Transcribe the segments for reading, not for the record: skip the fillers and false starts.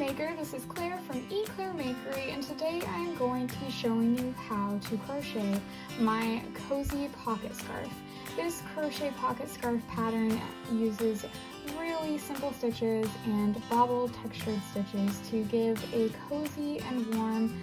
Maker, this is Claire from Claire Makery, and today I am going to be showing you how to crochet my cozy pocket scarf. This crochet pocket scarf pattern uses really simple stitches and bobble textured stitches to give a cozy and warm,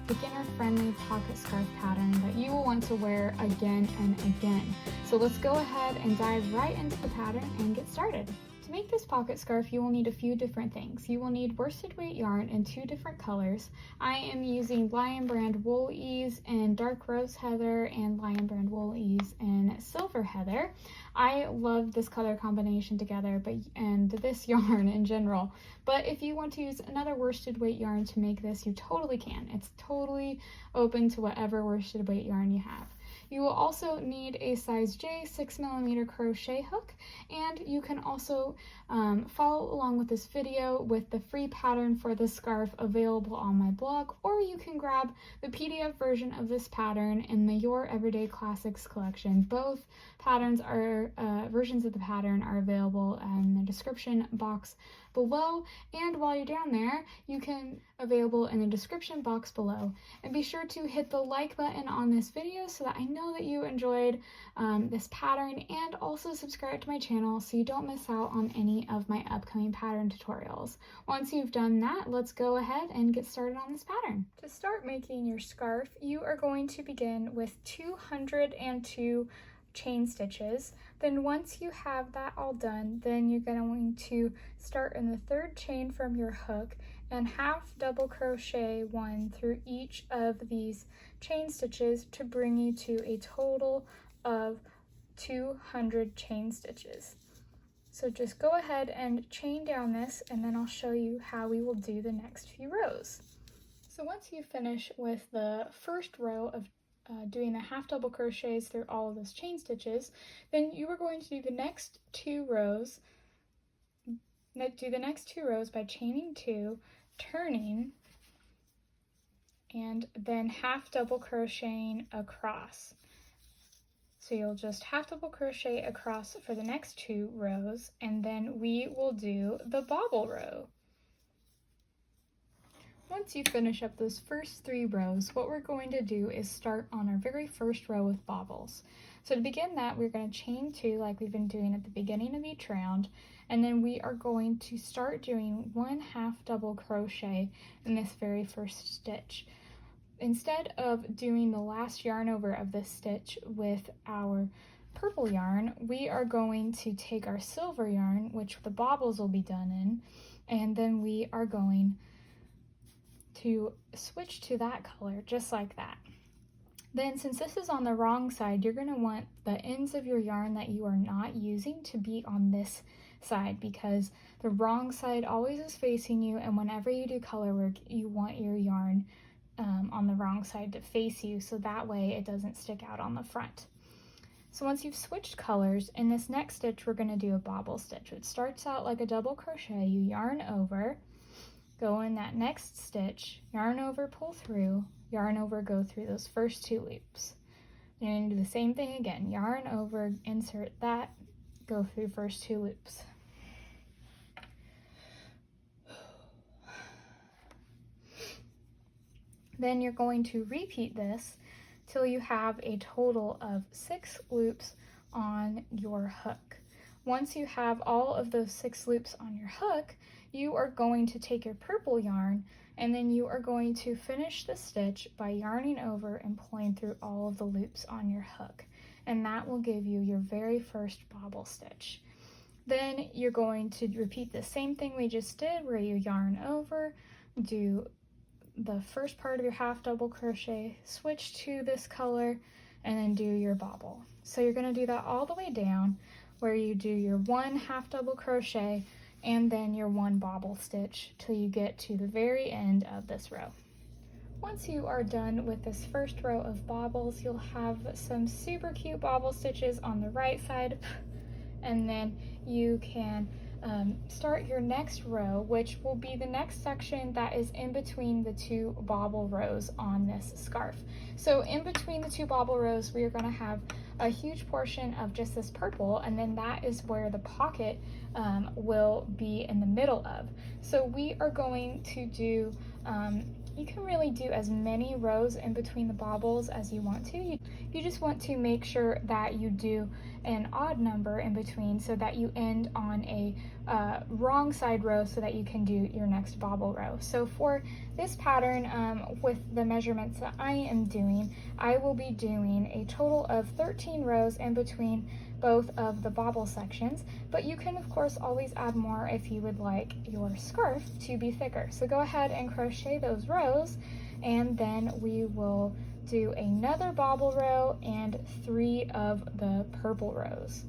beginner-friendly pocket scarf pattern that you will want to wear again and again. So let's go ahead and dive right into the pattern and get started. To make this pocket scarf, you will need a few different things. You will need worsted weight yarn in 2 different colors. I am using Lion Brand Wool Ease in Dark Rose Heather and Lion Brand Wool Ease in Silver Heather. I love this color combination together, and this yarn in general. But if you want to use another worsted weight yarn to make this, you totally can. It's totally open to whatever worsted weight yarn you have. You will also need a size J 6mm crochet hook, and you can also follow along with this video with the free pattern for the scarf available on my blog, or you can grab the PDF version of this pattern in the Your Everyday Classics collection. Both patterns are versions of the pattern are available in the description box below, and while you're down there, you can available in the description box below. And be sure to hit the like button on this video so that I know that you enjoyed this pattern, and also subscribe to my channel so you don't miss out on any of my upcoming pattern tutorials. Once you've done that, let's go ahead and get started on this pattern. To start making your scarf, you are going to begin with 202 chain stitches. Then once you have that all done, then you're going to start in the 3rd chain from your hook and half double crochet 1 through each of these chain stitches to bring you to a total of 200 chain stitches. So just go ahead and chain down this, and then I'll show you how we will do the next few rows. So once you finish with the first row of doing the half double crochets through all of those chain stitches, then you are going to do the next 2 rows. Do the next 2 rows by chaining 2, turning, and then half double crocheting across. So you'll just half double crochet across for the next 2 rows, and then we will do the bobble row. Once you finish up those first 3 rows, what we're going to do is start on our very first row with bobbles. So to begin that, we're going to chain 2 like we've been doing at the beginning of each round, and then we are going to start doing 1 half double crochet in this very first stitch. Instead of doing the last yarn over of this stitch with our purple yarn, we are going to take our silver yarn, which the bobbles will be done in, and then we are going to switch to that color just like that. Then, since this is on the wrong side, you're going to want the ends of your yarn that you are not using to be on this side, because the wrong side always is facing you, and whenever you do color work, you want your yarn on the wrong side to face you, so that way it doesn't stick out on the front. So once you've switched colors, in this next stitch we're going to do a bobble stitch. It starts out like a double crochet. You yarn over, go in that next stitch, yarn over, pull through, yarn over, go through those first 2 loops. And you're going to do the same thing again, yarn over, insert that, go through first 2 loops. Then you're going to repeat this till you have a total of 6 loops on your hook. Once you have all of those 6 loops on your hook, you are going to take your purple yarn, and then you are going to finish the stitch by yarning over and pulling through all of the loops on your hook, and that will give you your very first bobble stitch. Then you're going to repeat the same thing we just did, where you yarn over, do the first part of your half double crochet, switch to this color, and then do your bobble. So you're going to do that all the way down, where you do your 1 half double crochet and then your 1 bobble stitch till you get to the very end of this row. Once you are done with this first row of bobbles, you'll have some super cute bobble stitches on the right side, and then you can start your next row, which will be the next section that is in between the 2 bobble rows on this scarf. So in between the 2 bobble rows, we are going to have a huge portion of just this purple, and then that is where the pocket will be in the middle of. So we are going to do, you can really do as many rows in between the bobbles as you want to. You just want to make sure that you do an odd number in between so that you end on a wrong side row so that you can do your next bobble row. So for this pattern, with the measurements that I am doing, I will be doing a total of 13 rows in between both of the bobble sections, but you can of course always add more if you would like your scarf to be thicker. So go ahead and crochet those rows, and then we will do another bobble row and 3 of the purple rows.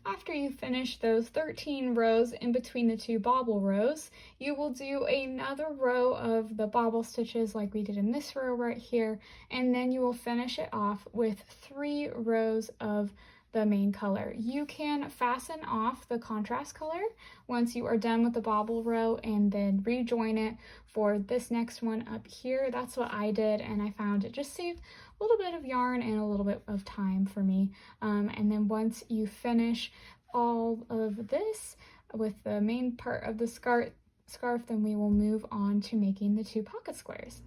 After you finish those 13 rows in between the 2 bobble rows, you will do another row of the bobble stitches like we did in this row right here, and then you will finish it off with 3 rows of the main color. You can fasten off the contrast color once you are done with the bobble row and then rejoin it for this next one up here. That's what I did, and I found it just saved a little bit of yarn and a little bit of time for me. And then once you finish all of this with the main part of the scarf, then we will move on to making the 2 pocket squares.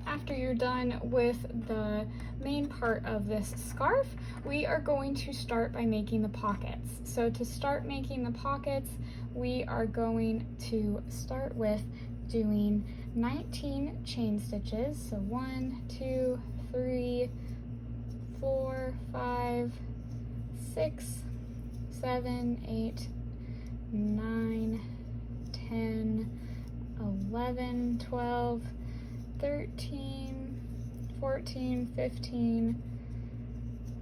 After you're done with the main part of this scarf, we are going to start by making the pockets. So to start making the pockets, we are going to start with doing 19 chain stitches. So 1, 2, 3, 4, 5, 6, 7, 8, 9, 10, 11, 12, 13, 14, 15,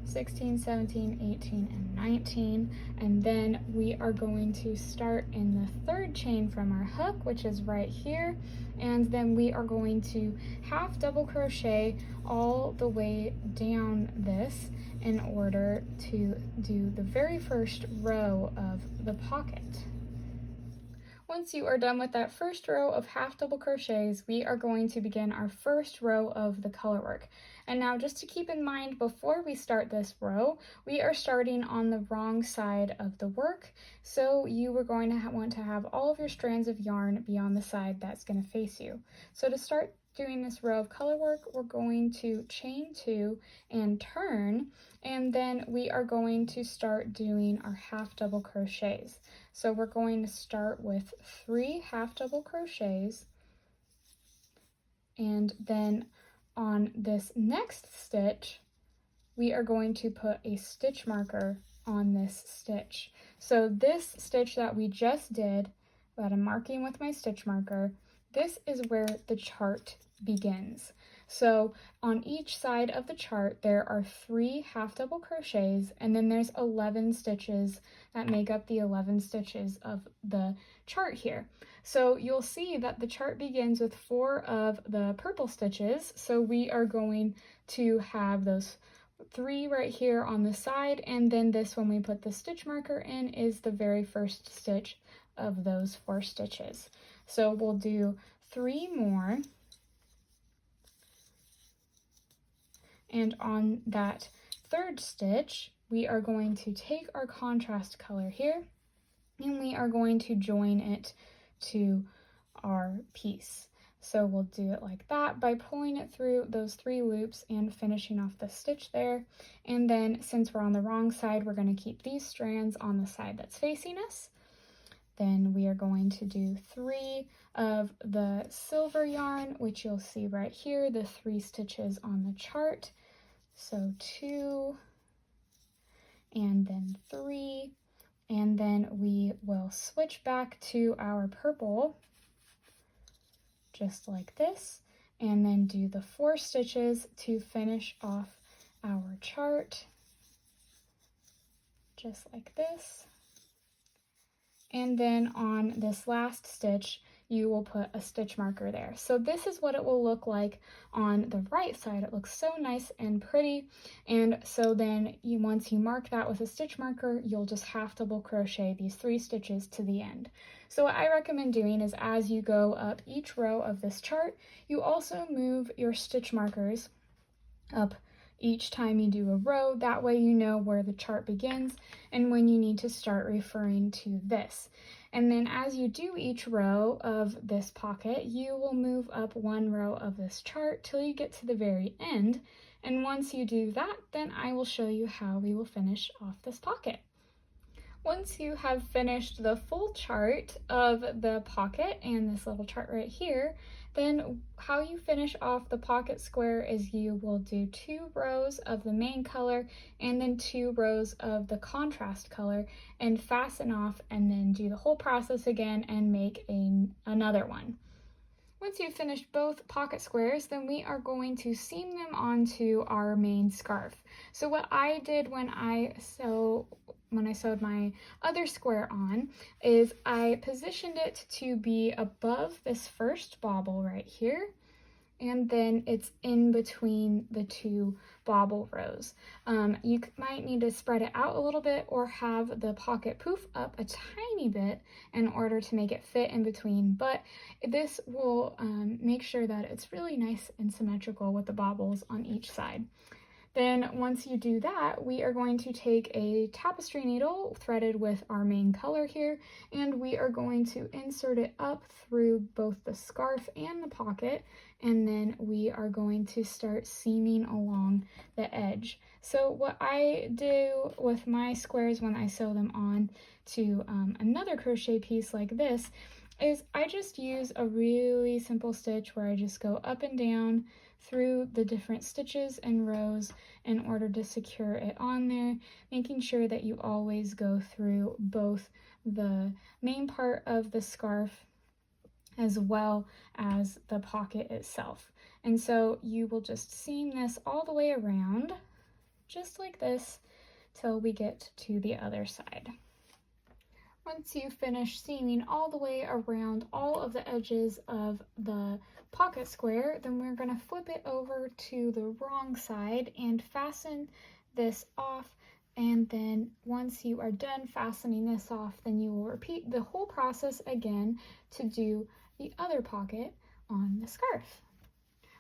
16, 17, 18, and 19. And then we are going to start in the 3rd chain from our hook, which is right here. And then we are going to half double crochet all the way down this in order to do the very first row of the pocket. Once you are done with that first row of half double crochets, we are going to begin our first row of the color work. And now just to keep in mind, before we start this row, we are starting on the wrong side of the work. So you are going to want to have all of your strands of yarn be on the side that's going to face you. So to start doing this row of color work, we're going to chain 2 and turn, and then we are going to start doing our half double crochets. So we're going to start with 3 half double crochets, and then on this next stitch, we are going to put a stitch marker on this stitch. So this stitch that we just did, that I'm marking with my stitch marker, this is where the chart begins. So on each side of the chart, there are 3 half double crochets, and then there's 11 stitches that make up the 11 stitches of the chart here. So you'll see that the chart begins with 4 of the purple stitches. So we are going to have those 3 right here on the side, and then this, when we put the stitch marker in, is the very first stitch of those 4 stitches. So we'll do 3 more. And on that 3rd stitch, we are going to take our contrast color here, and we are going to join it to our piece. So we'll do it like that by pulling it through those 3 loops and finishing off the stitch there. And then since we're on the wrong side, we're going to keep these strands on the side that's facing us. Then we are going to do 3 of the silver yarn, which you'll see right here, the 3 stitches on the chart. So 2, and then 3, and then we will switch back to our purple, just like this, and then do the 4 stitches to finish off our chart, just like this. And then on this last stitch, you will put a stitch marker there. So this is what it will look like on the right side. It looks so nice and pretty. And so then once you mark that with a stitch marker, you'll just half double crochet these 3 stitches to the end. So what I recommend doing is, as you go up each row of this chart, you also move your stitch markers up each time you do a row. That way you know where the chart begins and when you need to start referring to this. And then as you do each row of this pocket, you will move up one row of this chart till you get to the very end. And once you do that, then I will show you how we will finish off this pocket. Once you have finished the full chart of the pocket and this little chart right here, then how you finish off the pocket square is you will do 2 rows of the main color and then 2 rows of the contrast color and fasten off, and then do the whole process again and make another one. Once you've finished both pocket squares, then we are going to seam them onto our main scarf. So what I did when I sewed my other square on is I positioned it to be above this first bobble right here, and then it's in between the 2 bobble rows. You might need to spread it out a little bit or have the pocket poof up a tiny bit in order to make it fit in between, but this will make sure that it's really nice and symmetrical with the bobbles on each side. Then once you do that, we are going to take a tapestry needle threaded with our main color here, and we are going to insert it up through both the scarf and the pocket, and then we are going to start seaming along the edge. So what I do with my squares when I sew them on to another crochet piece like this is I just use a really simple stitch where I just go up and down through the different stitches and rows in order to secure it on there, making sure that you always go through both the main part of the scarf as well as the pocket itself. And so you will just seam this all the way around, just like this, till we get to the other side. Once you finish seaming all the way around all of the edges of the pocket square, then we're going to flip it over to the wrong side and fasten this off. And then once you are done fastening this off, then you will repeat the whole process again to do the other pocket on the scarf.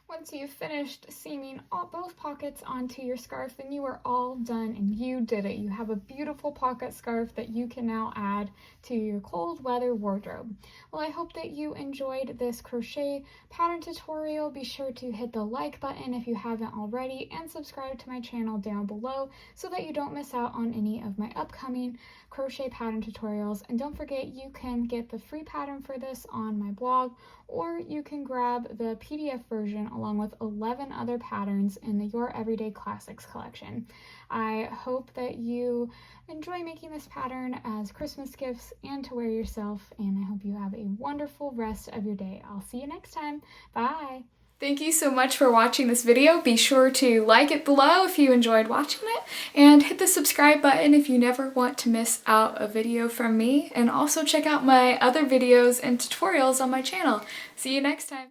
Once you've finished seaming both pockets onto your scarf, then you are all done and you did it. You have a beautiful pocket scarf that you can now add to your cold weather wardrobe. Well, I hope that you enjoyed this crochet pattern tutorial. Be sure to hit the like button if you haven't already and subscribe to my channel down below so that you don't miss out on any of my upcoming crochet pattern tutorials. And don't forget, you can get the free pattern for this on my blog, or you can grab the PDF version along with 11 other patterns in the Your Everyday Classics collection. I hope that you enjoy making this pattern as Christmas gifts and to wear yourself, and I hope you have a wonderful rest of your day. I'll see you next time. Bye! Thank you so much for watching this video. Be sure to like it below if you enjoyed watching it, and hit the subscribe button if you never want to miss out a video from me, and also check out my other videos and tutorials on my channel. See you next time.